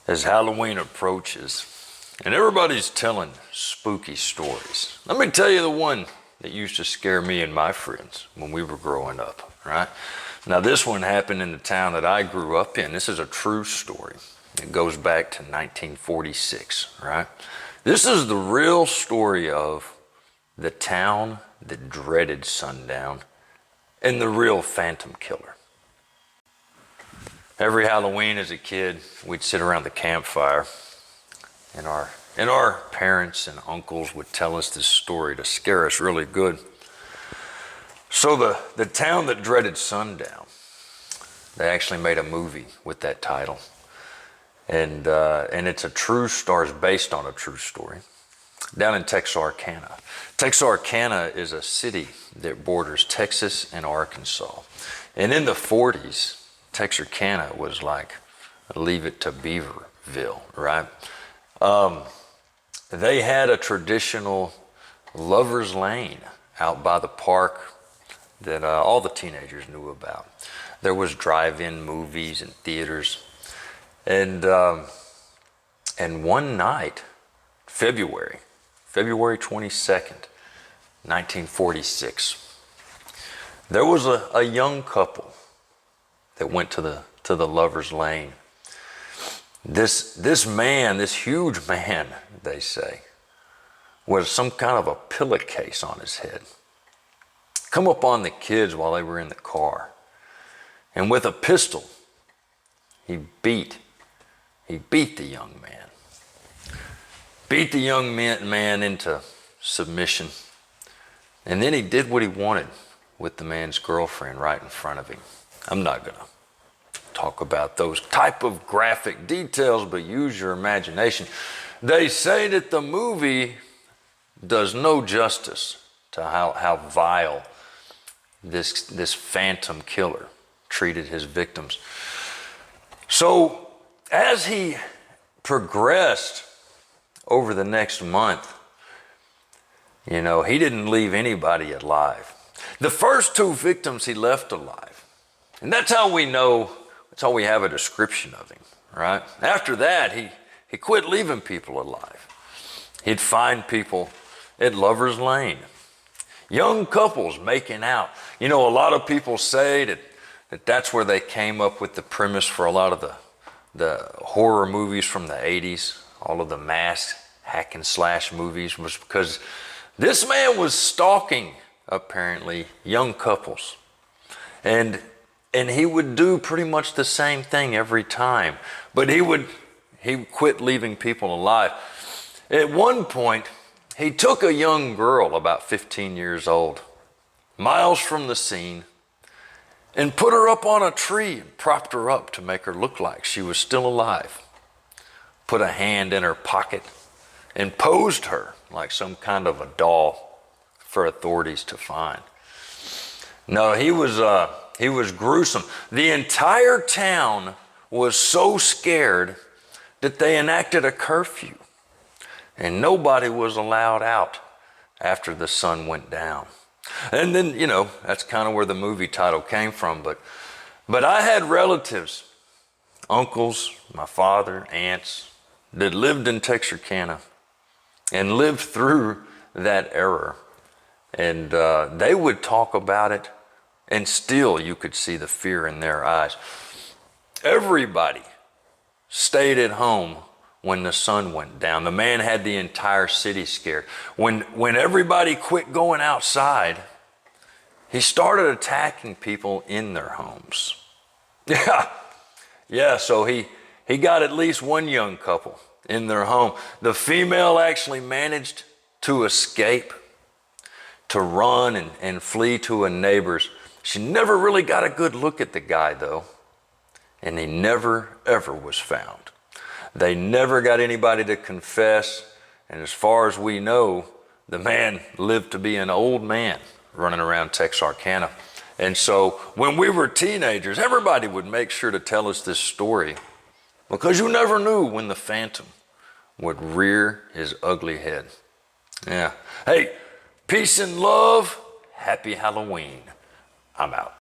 As Halloween approaches and everybody's telling spooky stories, let me tell you the one that used to scare me and my friends when we were growing up, right? Now, this one happened in the town that I grew up in. This is a true story. It goes back to 1946, right? This is the real story of the town that dreaded sundown and the real phantom killer. Every Halloween as a kid, we'd sit around the campfire and our parents and uncles would tell us this story to scare us really good. So the town that dreaded sundown, they actually made a movie with that title. And it's a true story, it's based on a true story, down in Texarkana. Texarkana is a city that borders Texas and Arkansas. And in the 40s, Texarkana was like Leave It to Beaverville, right? They had a traditional lover's lane out by the park that all the teenagers knew about. There was drive-in movies and theaters. And one night, February 22nd, 1946, there was a young couple that went to the lover's lane. This man, this huge man, they say, was some kind of a pillowcase on his head. Come up on the kids while they were in the car. And with a pistol, he beat the young man. Beat the young man into submission. And then he did what he wanted with the man's girlfriend right in front of him. I'm not going to talk about those type of graphic details, but use your imagination. They say that the movie does no justice to how vile this phantom killer treated his victims. So as he progressed over the next month, he didn't leave anybody alive. The first two victims he left alive. And that's how we know, that's how we have a description of him, right? After that, he quit leaving people alive. He'd find people at Lover's Lane. Young couples making out. A lot of people say that's where they came up with the premise for a lot of the horror movies from the 80s, all of the mass hack and slash movies, was because this man was stalking, apparently, young couples. And he would do pretty much the same thing every time, but he quit leaving people alive. At one point, he took a young girl, about 15 years old, miles from the scene, and put her up on a tree and propped her up to make her look like she was still alive. Put a hand in her pocket and posed her like some kind of a doll for authorities to find. No, he was gruesome. The entire town was so scared that they enacted a curfew, and nobody was allowed out after the sun went down. And then, that's kind of where the movie title came from. But I had relatives, uncles, my father, aunts, that lived in Texarkana and lived through that era. And they would talk about it, and still you could see the fear in their eyes. Everybody stayed at home when the sun went down. The man had the entire city scared. When everybody quit going outside, he started attacking people in their homes. Yeah, so he got at least one young couple in their home. The female actually managed to escape, to run and flee to a neighbor's. She never really got a good look at the guy, though, and he never, ever was found. They never got anybody to confess, and as far as we know, the man lived to be an old man running around Texarkana. And so when we were teenagers, everybody would make sure to tell us this story, because you never knew when the phantom would rear his ugly head. Yeah. Hey, peace and love. Happy Halloween. I'm out.